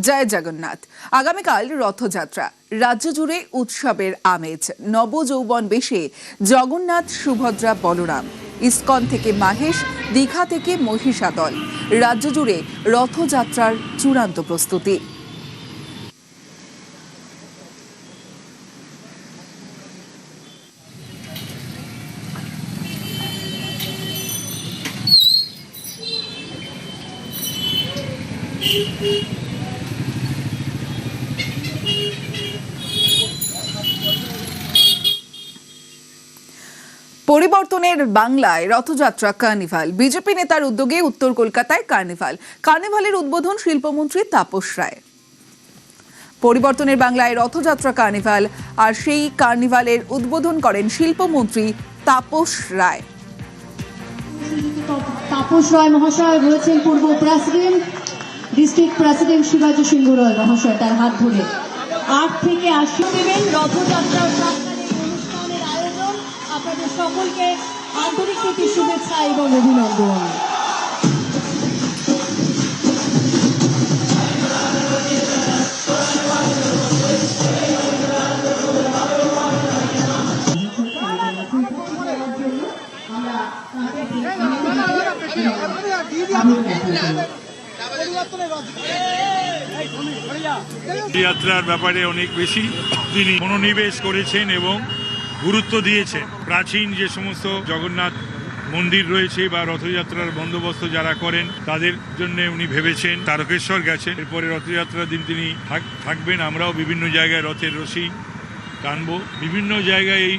জয় জগন্নাথ। আগামীকাল রথযাত্রা, রাজ্য জুড়ে উৎসবের আমেজ। নবযৌবন বেশে জগন্নাথ, সুভদ্রা, বলরাম। ইস্কন থেকে মাহেশ, দীঘা থেকে মহিষাদল, রাজ্য জুড়ে রথযাত্রার চূড়ান্ত প্রস্তুতি। পরিবর্তনের বাংলায় রথযাত্রা কার্নিভাল। বিজেপি নেতার উদ্যোগে উত্তর কলকাতায় কার্নিভালের উদ্বোধন শিল্পমন্ত্রী তাপস রায়। পরিবর্তনের বাংলায় রথযাত্রা কার্নিভাল, আর সেই কার্নিভালের উদ্বোধন করেন শিল্পমন্ত্রী তাপস রায়। তাপস রায় মহাশয় রয়েছেন পূর্ব প্রেসিডেন্ট, ডিস্ট্রিক্ট প্রেসিডেন্ট শিবাজি সিংহ রায় মহাশয়, তার হাত ধরে 8 থেকে 80 দেবেন রথযাত্রার অনুষ্ঠানের আয়োজন। আপনাদের সকলকে আন্তরিক প্রীতি শুভেচ্ছা এবং অভিনন্দন। যাত্রার ব্যাপারে অনেক বেশি তিনি মনোনিবেশ করেছেন এবং গুরুত্ব দিয়েছেন। প্রাচীন যে সমস্ত জগন্নাথ মন্দির রয়েছে বা রথযাত্রার বন্দোবস্ত যারা করেন তাদের জন্য উনি ভেবেছেন। তারকেশ্বর গেছেন, এরপরে রথযাত্রার দিন তিনি থাকবেন। আমরাও বিভিন্ন জায়গায় রথের রশি টানবো, বিভিন্ন জায়গায় এই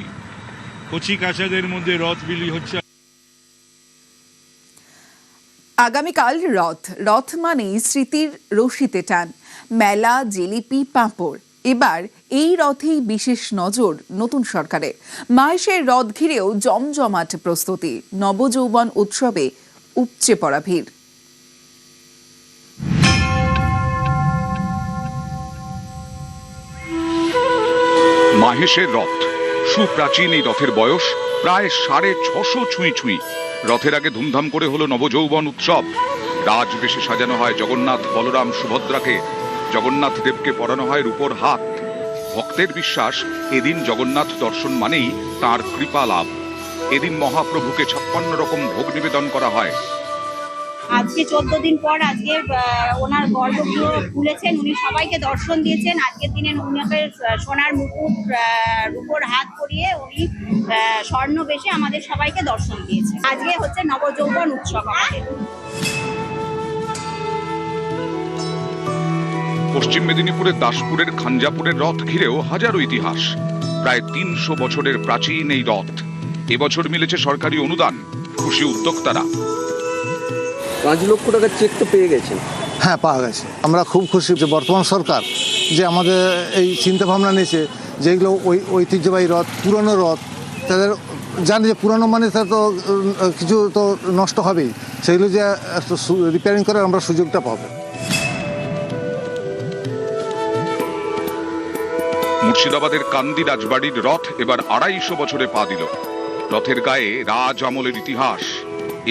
কচি কাঁচাদের মধ্যে রথ বিলি হচ্ছে। আগামীকাল রথ মানেই স্মৃতির রশিতে টান, মেলা, জিলিপি, পাঁপড়। এবার এই রথেই বিশেষ নজর নতুন সরকারের। মাহেশের রথ ঘিরেও জমজমাট প্রস্তুতি। নবযৌবন উৎসবে উপচে পড়া ভিড়। মাহেশের রথ, সুপ্রাচীন এই রথের বয়স প্রায় 650 ছুঁই। রথের আগে ধুমধাম করে হলো নবযৌবন উৎসব। রাজবেশে সাজানো হয় জগন্নাথ, বলরাম, সুভদ্রাকে। জগন্নাথ দেবকে পরানো হয় রূপোর হাত। ভক্তের বিশ্বাস, এদিন জগন্নাথ দর্শন মানেই তাঁর কৃপা লাভ। এদিন মহাপ্রভুকে 56 রকম ভোগ নিবেদন করা হয়। আজকে 14 দিন পর আজকে ওনার গর্ভগৃহ খুলেছেন, উনি সবাইকে দর্শন দিয়েছেন। আজকের দিনে উনাকে সোনার মুকুট, রূপোর হাত পরিয়ে উনি স্বর্ণ বেশে আমাদের সবাইকে দর্শন দিয়েছেন। আজকে হচ্ছে নবযৌবন উৎসব আমাদের। পশ্চিম মেদিনীপুরের দাসপুরের খাঞ্জাপুরের রথ ঘিরেও হাজারো ইতিহাস। প্রায় 300 বছরের প্রাচীন এই রথ এবছর মিলেছে সরকারি অনুদান। খুশি উদ্যোক্তারা। 5 লক্ষ টাকার চেক তো পেয়ে গেছেন? হ্যাঁ, পাওয়া গেছে। আমরা খুব খুশি যে বর্তমান সরকার যে আমাদের এই চিন্তাভাবনা নিয়েছে, যেগুলো ঐতিহ্যবাহী রথ, পুরনো রথ, তাদের জানি যে পুরনো মানে তার তো কিছু তো নষ্ট হবেই, সেগুলো যে রিপেয়ারিং করার আমরা সুযোগটা পাবো। মুর্শিদাবাদের কান্দি রাজবাড়ির রথ এবার 250 বছরে পা দিল। রথের গায়ে রাজ আমলের ইতিহাস।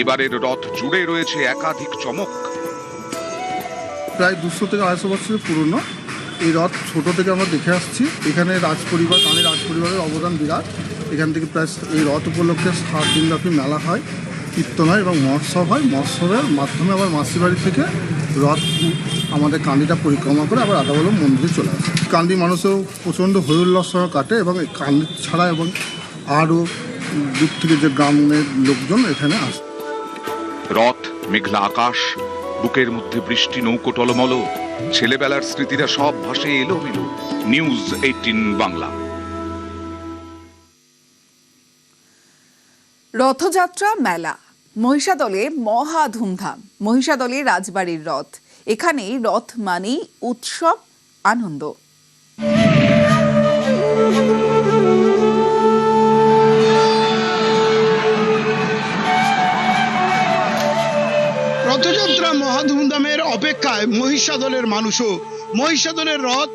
এবারের রথ জুড়ে রয়েছে একাধিক চমক। প্রায় 200 থেকে 250 বছরের পুরনো এই রথ ছোট থেকে আমরা দেখে আসছি। এখানে রাজপরিবার, কানে রাজপরিবারের অবদান বিরাট। এখান থেকে প্রায় এই রথ উপলক্ষে 7 দিনব্যাপী মেলা হয়, কীর্তন হয় এবং মহোৎসব হয়। মহোৎসবের মাধ্যমে আবার মাসিবাড়ি থেকে রথ আমাদের কান্দিটা পরিক্রমা করে আবার আদাবলম মন্দিরে চলে আসে। কান্দি মানুষও প্রচণ্ড হৈ উল্লাস কাটে এবং এই কান্দি ছাড়া এবং আরও দূর থেকে যে গ্রামের লোকজন এখানে আসে। রথ, মেঘলা আকাশ, বুকের মধ্যে বৃষ্টি, নৌকো টলমল, ছেলেবেলার স্মৃতিরা সব ভাসে এলোমেলো। নিউজ 18 বাংলা। রথযাত্রা মেলা, মহিষাদলে মহা ধুমধাম। মহিষাদলে রাজবাড়ির রথ। এখানে রথ মানেই উৎসব, আনন্দ। রথযাত্রা মহাধুমধামের অপেক্ষায় মহিষাদলের মানুষও। মহিষাদলের রথ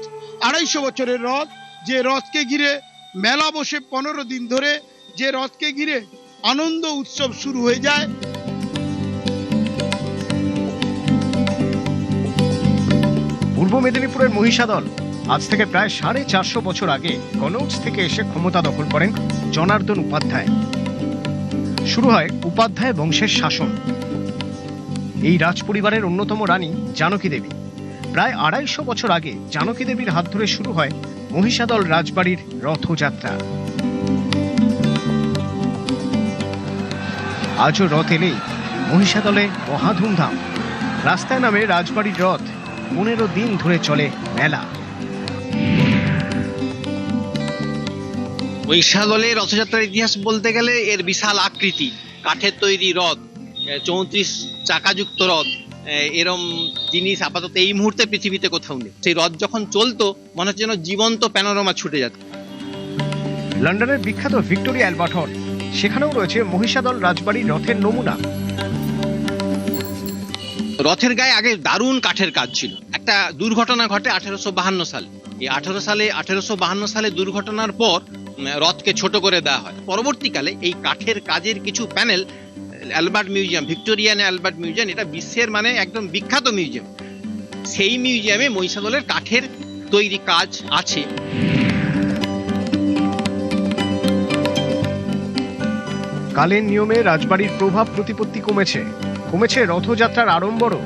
250 বছরের রথ, যে রথকে ঘিরে মেলা বসে 15 দিন ধরে, যে রথকে ঘিরে আনন্দ উৎসব শুরু হয়ে যায়। পূর্ব মেদিনীপুরের মহিষাদল আজ থেকে প্রায় 450 বছর আগে কনৌজ থেকে এসে ক্ষমতা দখল করেন জনার্দন উপাধ্যায়। শুরু হয় উপাধ্যায় বংশের শাসন। এই রাজ পরিবারের অন্যতম রানী জানকী দেবী। প্রায় 250 বছর আগে জানকী দেবীর হাত ধরে শুরু হয় মহিষাদল রাজবাড়ির রথযাত্রা। আজও রথ এলেই মহিষাদলে মহা ধুমধাম। রাস্তায় নামে রাজবাড়ির রথ, 15 দিন ধরে চলে মেলা। মহিষাদলের রথযাত্রার ইতিহাস বলতে গেলে এর বিশাল আকৃতি, কাঠের তৈরি রথ, 34 চাকাযুক্ত রথ, এরম জিনিস আপাতত এই মুহূর্তে পৃথিবীতে কোথাও নেই। সেই রথ যখন চলতো মনে হচ্ছে যেন জীবন্ত প্যানোরামা ছুটে যেত। লন্ডনের বিখ্যাত ভিক্টোরিয়া অ্যালবার্ট হল, সেখানেও রয়েছে মহিষাদল রাজবাড়ির রথের নমুনা। রথের গায়ে আগে দারুণ কাঠের কাজ ছিল। একটা দুর্ঘটনা ঘটে 1852 সালে। এই 1852 সালে দুর্ঘটনার পর রথকে ছোট করে দেওয়া হয়। পরবর্তীকালে এই কাঠের কাজের কিছু panel Albert museum, Victorian Albert museum, এটা বিশ্বের মানে একদম বিখ্যাত মিউজিয়াম, সেই মিউজিয়ামে মহিষাদলের কাঠের তৈরি কাজ আছে। কালের নিয়মে রাজবাড়ির প্রভাব প্রতিপত্তি কমেছে রথযাত্রার আড়ম্বরও,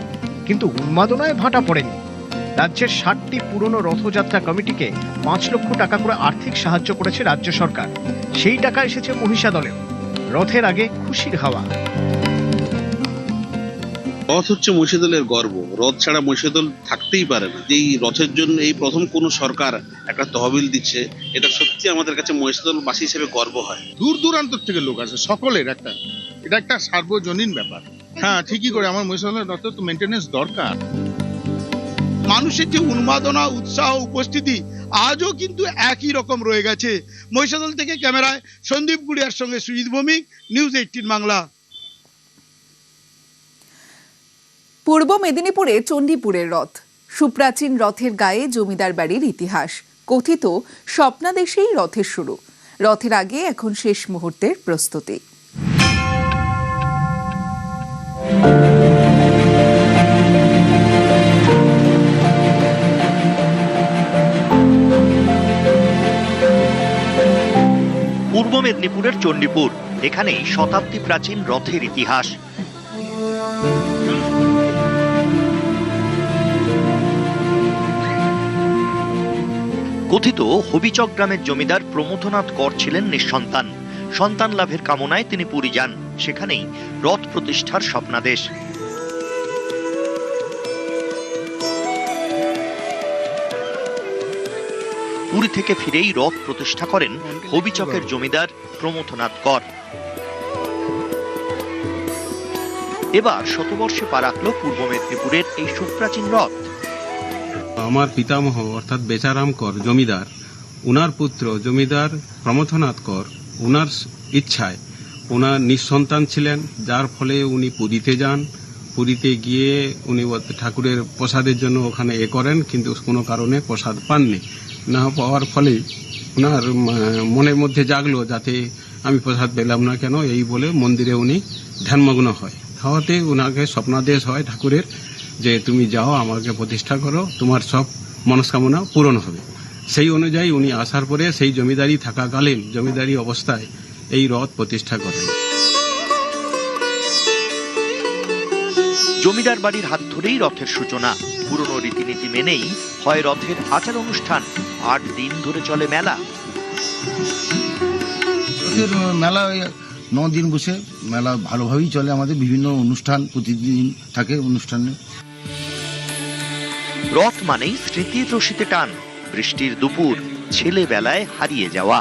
কিন্তু উন্মাদনায় ভাটা পড়েনি। রাজ্যের 60টি পুরনো রথযাত্রা কমিটিকে 5 লক্ষ টাকা করে আর্থিক সাহায্য করেছে রাজ্য সরকার। সেই টাকা এসেছে মহিষাদলেও। রথের আগে খুশির হাওয়া। রথ হচ্ছে মহিষাদলের গর্ব। রথ ছাড়া মহিষাদল থাকতেই পারে না। এই রথের জন্য এই প্রথম কোন সরকার একটা তহবিল দিচ্ছে, এটা সত্যি আমাদের কাছে মহিষাদলবাসী হিসেবে গর্ব হয়। দূর দূরান্ত থেকে লোক আসে, সকলের এটা একটা সার্বজনীন ব্যাপার। হ্যাঁ, ঠিকই করে আমার মহিষাদলের রথের তো মেনটেনেন্স দরকার। মানুষের যে উন্মাদনা, উৎসাহ, উপস্থিতি আজও কিন্তু একই রকম রয়ে গেছে। মহিষাদল থেকে ক্যামেরায় সন্দীপ গুড়িয়ার সঙ্গে সুজিত ভৌমিক, নিউজ 18 বাংলা। পূর্ব মেদিনীপুরে চণ্ডীপুরের রথ। সুপ্রাচীন রথের গায়ে জমিদার বাড়ির ইতিহাস। কথিত স্বপ্নাদেশেই রথের শুরু। রথের আগে এখন শেষ মুহূর্তের প্রস্তুতি। পূর্ব মেদিনীপুরের চণ্ডীপুর, এখানেই শতাব্দী প্রাচীন রথের ইতিহাস। কথিত হবিচক গ্রামের জমিদার প্রমথনাথ কর ছিলেন নিঃসন্তান। সন্তান লাভের কামনায় তিনি পুরী যান। সেখানেই রথ প্রতিষ্ঠার স্বপ্নাদেশ। পুরী থেকে ফিরেই রথ প্রতিষ্ঠা করেন হবিচকের জমিদার প্রমথনাথ কর। এবার শতবর্ষে পা রাখল পূর্ব মেদিনীপুরের এই সুপ্রাচীন রথ। আমার পিতামহ অর্থাৎ বেচারাম কর জমিদার, উনার পুত্র জমিদার প্রমথনাথ কর, উনার ইচ্ছায় উনার নিঃসন্তান ছিলেন, যার ফলে উনি পুরীতে যান। পুরীতে গিয়ে উনি ঠাকুরের প্রসাদের জন্য ওখানে করেন, কিন্তু কোনো কারণে প্রসাদ পাননি। না পাওয়ার ফলে ওনার মনের মধ্যে জাগলো যাতে আমি প্রসাদ পেলাম না কেন, এই বলে মন্দিরে উনি ধ্যানমগ্ন হয়। হওয়াতে ওনাকে স্বপ্নাদেশ হয় ঠাকুরের যে তুমি যাও, আমাকে প্রতিষ্ঠা করো, তোমার সব মনস্কামনা পূরণ হবে। সেই অনুযায়ী উনি আসার পরে সেই জমিদারি থাকাকালীন জমিদারি অবস্থায় এই রথ প্রতিষ্ঠা করেন। জমিদার বাড়ির হাত ধরেই রথের সূচনা। পুরনো রীতিনীতি মেনেই হয় রথের আচার অনুষ্ঠান। 8 দিন ধরে চলে মেলা। মেলা 9 দিন বসে মেলা ভালোভাবেই চলে। আমাদের বিভিন্ন অনুষ্ঠান প্রতিদিন থাকে অনুষ্ঠানে। রথ মানেই স্মৃতির রশিতে টান। বৃষ্টির দুপুর, ছেলেবেলায় হারিয়ে যাওয়া।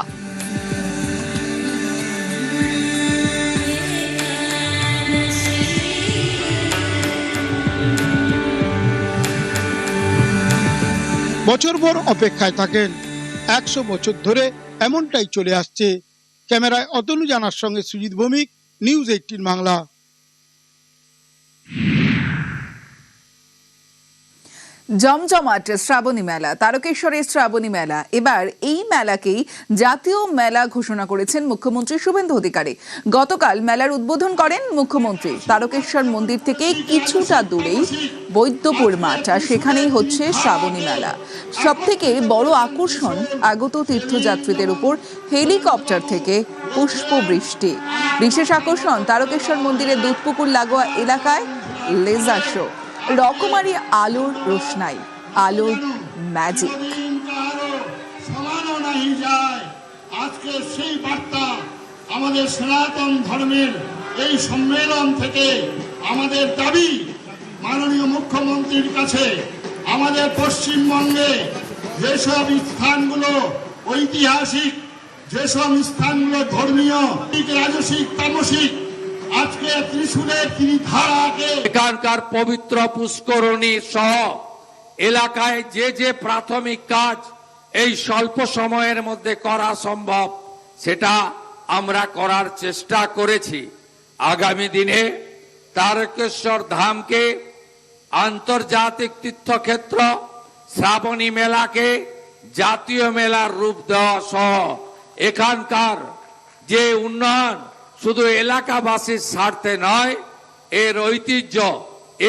বছরভর অপেক্ষায় থাকেন। 100 বছর ধরে এমনটাই চলে আসছে। ক্যামেরায় অতনু জানার সঙ্গে সুজিত ভৌমিক, নিউজ 18 বাংলা। জমজমাট শ্রাবণী মেলা, তারকেশ্বরের শ্রাবণী মেলা। এবার এই মেলাকেই জাতীয় মেলা ঘোষণা করেছেন মুখ্যমন্ত্রী শুভেন্দু অধিকারী। গতকাল মেলার উদ্বোধন করেন মুখ্যমন্ত্রী। তারকেশ্বর মন্দির থেকে কিছুটা দূরেই বৈদ্যপুর মাঠ, আর সেখানেই হচ্ছে শ্রাবণী মেলা। সব থেকে বড় আকর্ষণ আগত তীর্থযাত্রীদের উপর হেলিকপ্টার থেকে পুষ্পবৃষ্টি। বিশেষ আকর্ষণ তারকেশ্বর মন্দিরের দুধপুকুর লাগোয়া এলাকায় লেজার শো, রকমারি আলোর রোশনাই, আলোর ম্যাজিক। আজকে সেই বার্তা আমাদের সনাতন ধর্মের এই সম্মেলন থেকে আমাদের দাবি মাননীয় মুখ্যমন্ত্রীর কাছে, আমাদের পশ্চিমবঙ্গে যেসব স্থানগুলো ঐতিহাসিক, যেসব স্থানগুলো ধর্মীয়, রাজসিক, তামসিক, আজকে ত্রিশূলের তিনি ধারাকে এখানকার পবিত্র পুষ্করণী সহ এলাকায় যে যে প্রাথমিক কাজ এই স্বল্প সময়ের মধ্যে করা সম্ভব সেটা আমরা করার চেষ্টা করেছি। আগামী দিনে তারকেশ্বর ধামকে আন্তর্জাতিক তীর্থক্ষেত্র, শ্রাবণী মেলাকে জাতীয় মেলার রূপ দেওয়া সহ এখানকার যে উন্নয়ন শুধু এলাকাবাসীর স্বার্থে নয়, এর ঐতিহ্য,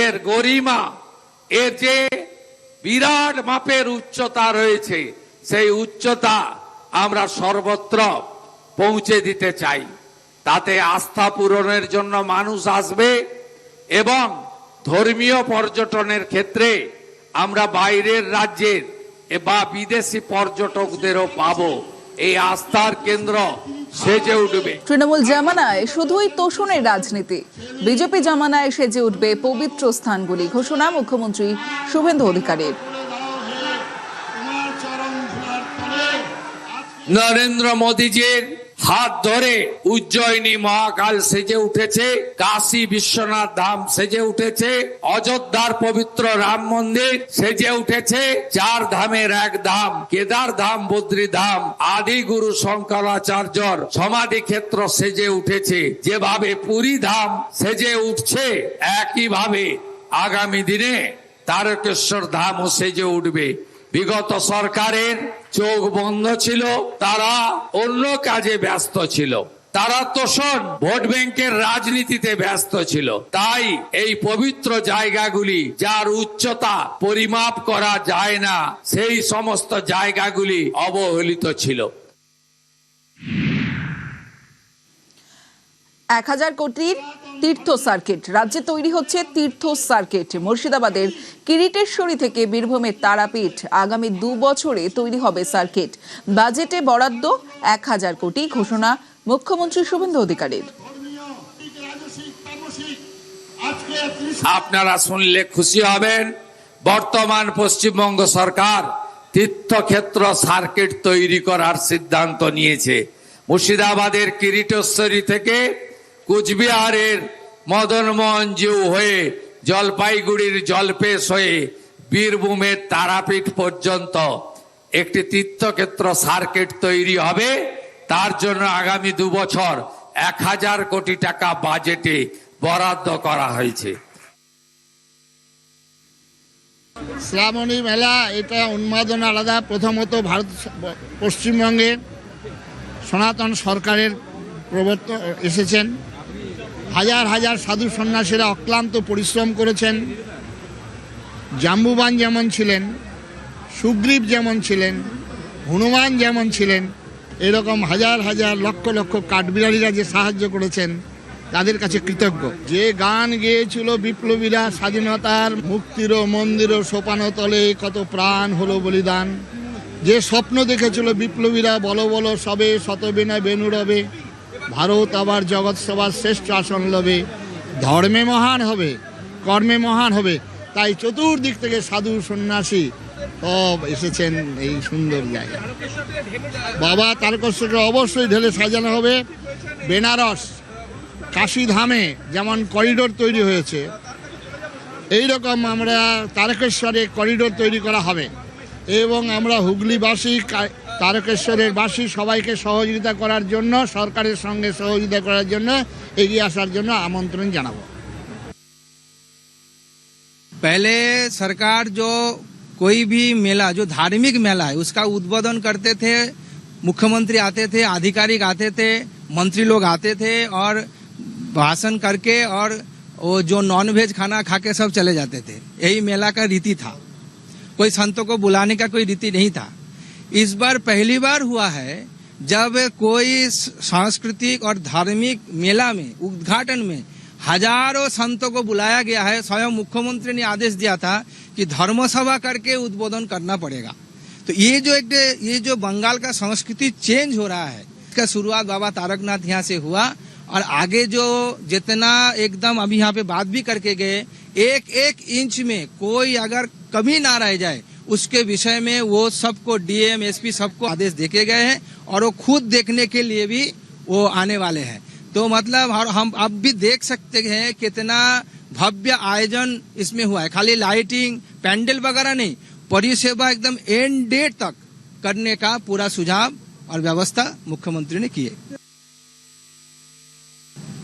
এর গরিমা, এর যে বিরাট মাপের উচ্চতা রয়েছে, সেই উচ্চতা আমরা সর্বত্র পৌঁছে দিতে চাই। তাতে আস্থা পূরণের জন্য মানুষ আসবে এবং ধর্মীয় পর্যটনের ক্ষেত্রে আমরা বাইরের রাজ্যের বা বিদেশি পর্যটকদেরও পাবো। এই আস্থার কেন্দ্র সেজে উঠবে। তৃণমূল জামানায় শুধুই তোষণের রাজনীতি, বিজেপি জামানায় সেজে উঠবে পবিত্র স্থানগুলি, ঘোষণা মুখ্যমন্ত্রী শুভেন্দু অধিকারীর। নরেন্দ্র মোদীজির হাত ধরে উজ্জয়িনী মহাকাল সেজে উঠেছে, কাশী বিশ্বনাথ ধাম সেজে উঠেছে, অযোধ্যার পবিত্র রাম মন্দির সেজে উঠেছে, 4 ধামের 1 ধাম কেদার ধাম, বদ্রী ধাম, আদি গুরু শঙ্করাচার্যর সমাধি ক্ষেত্র সেজে উঠেছে। যেভাবে পুরী ধাম সেজে উঠছে, একইভাবে আগামী দিনে তারকেশ্বর ধামও সেজে উঠবে। বিগত সরকারের চোখ বন্ধ ছিল, তারা অন্য কাজে ব্যস্ত ছিল, তারা তোষণ ভোট ব্যাংকের রাজনীতিতে ব্যস্ত ছিল। তাই এই পবিত্র জায়গাগুলি যার উচ্চতা পরিমাপ করা যায় না, সেই সমস্ত জায়গাগুলি অবহেলিত ছিল। 1000 কোটির তীর্থ সার্কিট, রাজ্যে তৈরি হচ্ছে তীর্থ সার্কিট। মুর্শিদাবাদের কিরিটেশ্বরী থেকে বীরভূমের তারাপীঠ, আগামী 2 বছরে তৈরি হবে সার্কিট। বাজেটে বরাদ্দ 1000 কোটি, ঘোষণা মুখ্যমন্ত্রী শুভেন্দু অধিকারীর। আপনারা শুনলে খুশি হবেন, বর্তমান পশ্চিমবঙ্গ সরকার তীর্থক্ষেত্র সার্কিট তৈরি করার সিদ্ধান্ত নিয়েছে। মুর্শিদাবাদের কিরিটেশ্বরী থেকে কুচবিহারের মদনমোহন জিউ হয়ে জলপাইগুড়ির জলপেশ হয়ে বীরভূমের তারাপীঠ পর্যন্ত একটি তীর্থক্ষেত্র সার্কিট তৈরি হবে। তার জন্য আগামী 2 বছর 1000 কোটি টাকা বাজেটে বরাদ্দ করা হয়েছে। শ্রাবণী মেলা, এটা উন্মাদন আলাদা। প্রথমত পশ্চিমবঙ্গে সনাতন সরকারের প্রবর্তন এসেছেন, হাজার হাজার সাধু সন্ন্যাসীরা অক্লান্ত পরিশ্রম করেছেন। জাম্বুবান যেমন ছিলেন, সুগ্রীব যেমন ছিলেন, হনুমান যেমন ছিলেন, এরকম হাজার হাজার লক্ষ লক্ষ কাঠবিড়ালিরা যে সাহায্য করেছেন, তাদের কাছে কৃতজ্ঞ। যে গান গেয়েছিল বিপ্লবীরা, স্বাধীনতার মুক্তির মন্দির সোপানো তলে কত প্রাণ হলো বলিদান, যে স্বপ্ন দেখেছিল বিপ্লবীরা, বলো বলো সবে শতবিনা বেনু রবে, ভারত আবার জগৎ সবার শ্রেষ্ঠ আসন লবে, ধর্মে মহান হবে, কর্মে মহান হবে। তাই চতুর্দিক থেকে সাধু সন্ন্যাসী সব এসেছেন এই সুন্দর জায়গা। বাবা তারকেশ্বরকে অবশ্যই ঢেলে সাজানো হবে। বেনারস, কাশী ধামে যেমন করিডোর তৈরি হয়েছে, এইরকম আমরা তারকেশ্বরে করিডোর তৈরি করা হবে এবং আমরা হুগলিবাসী, তারকেশ্বরের বাসী সবাইকে সহযোগিতা করার জন্য, সরকারের সঙ্গে সহযোগিতা করার জন্য এগিয়ে আসার জন্য আমন্ত্রণ জানাবো। पहले सरकार जो कोई भी मेला, जो धार्मिक मेला है, उसका उद्बोधन करते थे, मुख्यमंत्री आते थे, आधिकारिक आते थे, मंत्री लोग आते थे और भाषण करके और वो जो नॉन वेज खाना खा के सब चले जाते थे। यही मेला का रीति था, कोई संतों को बुलाने का कोई रीति नहीं था। इस बार पहली बार हुआ है जब कोई सांस्कृतिक और धार्मिक मेला में उद्घाटन में हजारों संतों को बुलाया गया है। स्वयं मुख्यमंत्री ने आदेश दिया था कि धर्मसभा करके उद्बोधन करना पड़ेगा। तो ये जो बंगाल का संस्कृति चेंज हो रहा है, इसका शुरुआत बाबा तारकनाथ यहाँ से हुआ और आगे जो जितना एकदम अभी यहाँ पे बात भी करके गए, एक एक इंच में कोई अगर कमी ना रह जाए उसके विषय में वो सबको डीएम एसपी सबको आदेश देके गए हैं और वो खुद देखने के लिए भी वो आने वाले हैं। तो मतलब हम अब भी देख सकते हैं कितना भव्य आयोजन इसमें हुआ है। खाली लाइटिंग पैंडल वगैरह नहीं, परिसेवा एकदम एंड डेट तक करने का पूरा सुझाव और व्यवस्था मुख्यमंत्री ने की है।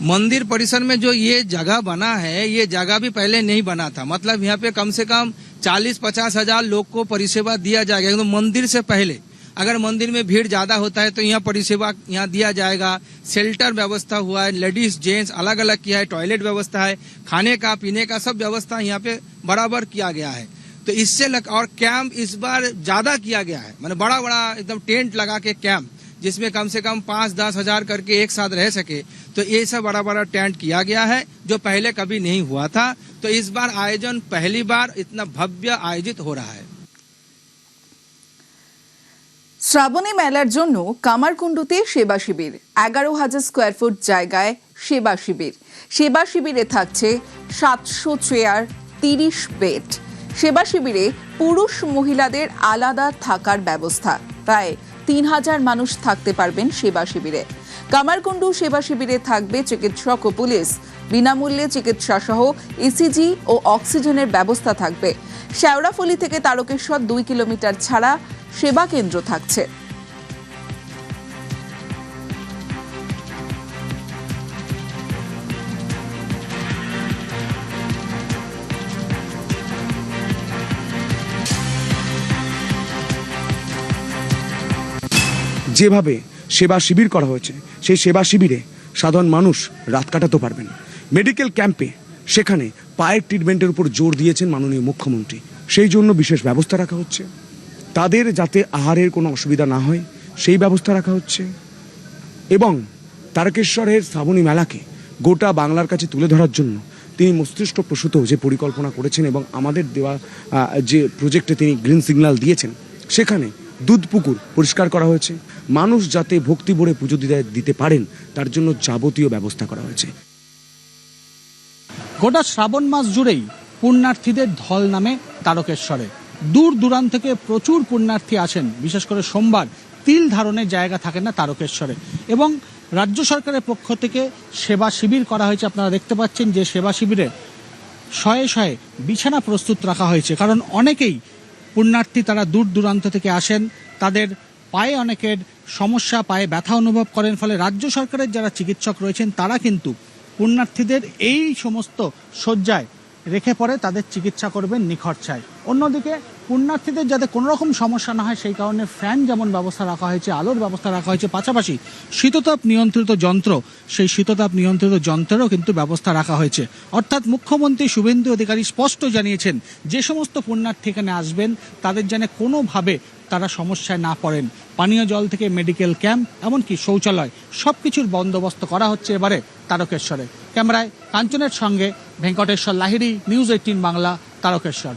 मंदिर परिसर में जो ये जगह बना है, ये जगह भी पहले नहीं बना था। मतलब यहाँ पे कम से कम 40-50 हजार लोग को परिसेवा दिया जाएगा। तो मंदिर से पहले अगर मंदिर में भीड़ ज्यादा होता है तो यहाँ परिसेवा यहाँ दिया जाएगा। शेल्टर व्यवस्था हुआ है, लेडीज जेंट्स अलग अलग किया है, टॉयलेट व्यवस्था है, खाने का पीने का सब व्यवस्था यहाँ पे बराबर किया गया है। तो इससे और कैंप इस बार ज्यादा किया गया है, मतलब बड़ा बड़ा एकदम टेंट लगा के कैंप, जिसमें कम से कम 5-10 हजार करके एक साथ रह सके। तो ये सब बड़ा बड़ा टेंट किया गया है जो पहले कभी नहीं हुआ था। तो इस बार आयोजन पहली बार इतना भव्य आयोजित हो रहा है। শ্রাবণী মেলার জন্য কামারকুণ্ডুতে সেবা শিবির, 11,000 স্কোয়ার ফুট জায়গায় সেবা শিবির। সেবা শিবিরে থাকছে 700 চেয়ার, 30 বেড। সেবা শিবিরে পুরুষ মহিলাদের আলাদা থাকার ব্যবস্থা। প্রায় 3,000 মানুষ থাকতে পারবেন সেবা শিবিরে। কামারকুণ্ডু সেবা শিবিরে থাকবে চিকিৎসক ও পুলিশ। বিনামূল্যে চিকিৎসা সহ ইসিজি ও অক্সিজেনের ব্যবস্থা থাকবে। শেওড়াফুলি থেকে তারকেশ্বর 2 কিলোমিটার ছাড়া সেবা কেন্দ্র থাকছে। যেভাবে সেবা শিবির করা হয়েছে, সেই সেবা শিবিরে সাধারণ মানুষ রাত কাটাতে পারবেন। মেডিকেল ক্যাম্পে সেখানে পায়ের ট্রিটমেন্টের উপর জোর দিয়েছেন মাননীয় মুখ্যমন্ত্রী। সেই জন্য বিশেষ ব্যবস্থা রাখা হচ্ছে। তাদের যাতে আহারের কোনো অসুবিধা না হয় সেই ব্যবস্থা রাখা হচ্ছে। এবং তারকেশ্বরের শ্রাবণী মেলাকে গোটা বাংলার কাছে তুলে ধরার জন্য তিনি মস্তিষ্ক প্রসূত যে পরিকল্পনা করেছেন এবং আমাদের দেওয়া যে প্রজেক্টে তিনি গ্রিন সিগন্যাল দিয়েছেন, সেখানে দুধ পুকুর পরিষ্কার করা হয়েছে। মানুষ যাতে ভক্তি ভরে পুজো দিতে পারেন তার জন্য যাবতীয় ব্যবস্থা করা হয়েছে। গোটা শ্রাবণ মাস জুড়েই পুণ্যার্থীদের ঢল নামে তারকেশ্বরে। দূর দূরান্ত থেকে প্রচুর পুণ্যার্থী আসেন, বিশেষ করে সোমবার তিল ধারণের জায়গা থাকে না তারকেশ্বরে। এবং রাজ্য সরকারের পক্ষ থেকে সেবা শিবির করা হয়েছে। আপনারা দেখতে পাচ্ছেন যে সেবা শিবিরে শয়ে শয়ে বিছানা প্রস্তুত রাখা হয়েছে। কারণ অনেকেই পুণ্যার্থী তারা দূর দূরান্ত থেকে আসেন, তাদের পায়ে অনেকের সমস্যা, পায়ে ব্যথা অনুভব করেন। ফলে রাজ্য সরকারের যারা চিকিৎসক রয়েছেন তারা কিন্তু পুণ্যার্থীদের এই সমস্ত শয্যায় রেখে পরে তাদের চিকিৎসা করবেন নিখরচায়। অন্যদিকে পুণ্যার্থীদের যাতে কোনো রকম সমস্যা না হয় সেই কারণে ফ্যান যেমন ব্যবস্থা রাখা হয়েছে, আলোর ব্যবস্থা রাখা হয়েছে, পাশাপাশি শীততাপ নিয়ন্ত্রিত যন্ত্র, সেই শীততাপ নিয়ন্ত্রিত যন্ত্রেরও কিন্তু ব্যবস্থা রাখা হয়েছে। অর্থাৎ মুখ্যমন্ত্রী শুভেন্দু অধিকারী স্পষ্ট জানিয়েছেন যে সমস্ত পুণ্যার্থী এখানে আসবেন তাদের যেন কোনোভাবে তারা সমস্যায় না পড়েন। পানীয় জল থেকে মেডিকেল ক্যাম্প, এমনকি শৌচালয়, সব কিছুর বন্দোবস্ত করা হচ্ছে এবারে তারকেশ্বরে। ক্যামেরায় কাঞ্চনের সঙ্গে ভেঙ্কটেশ্বর লাহিড়ী, নিউজ 18 বাংলা, তারকেশ্বর।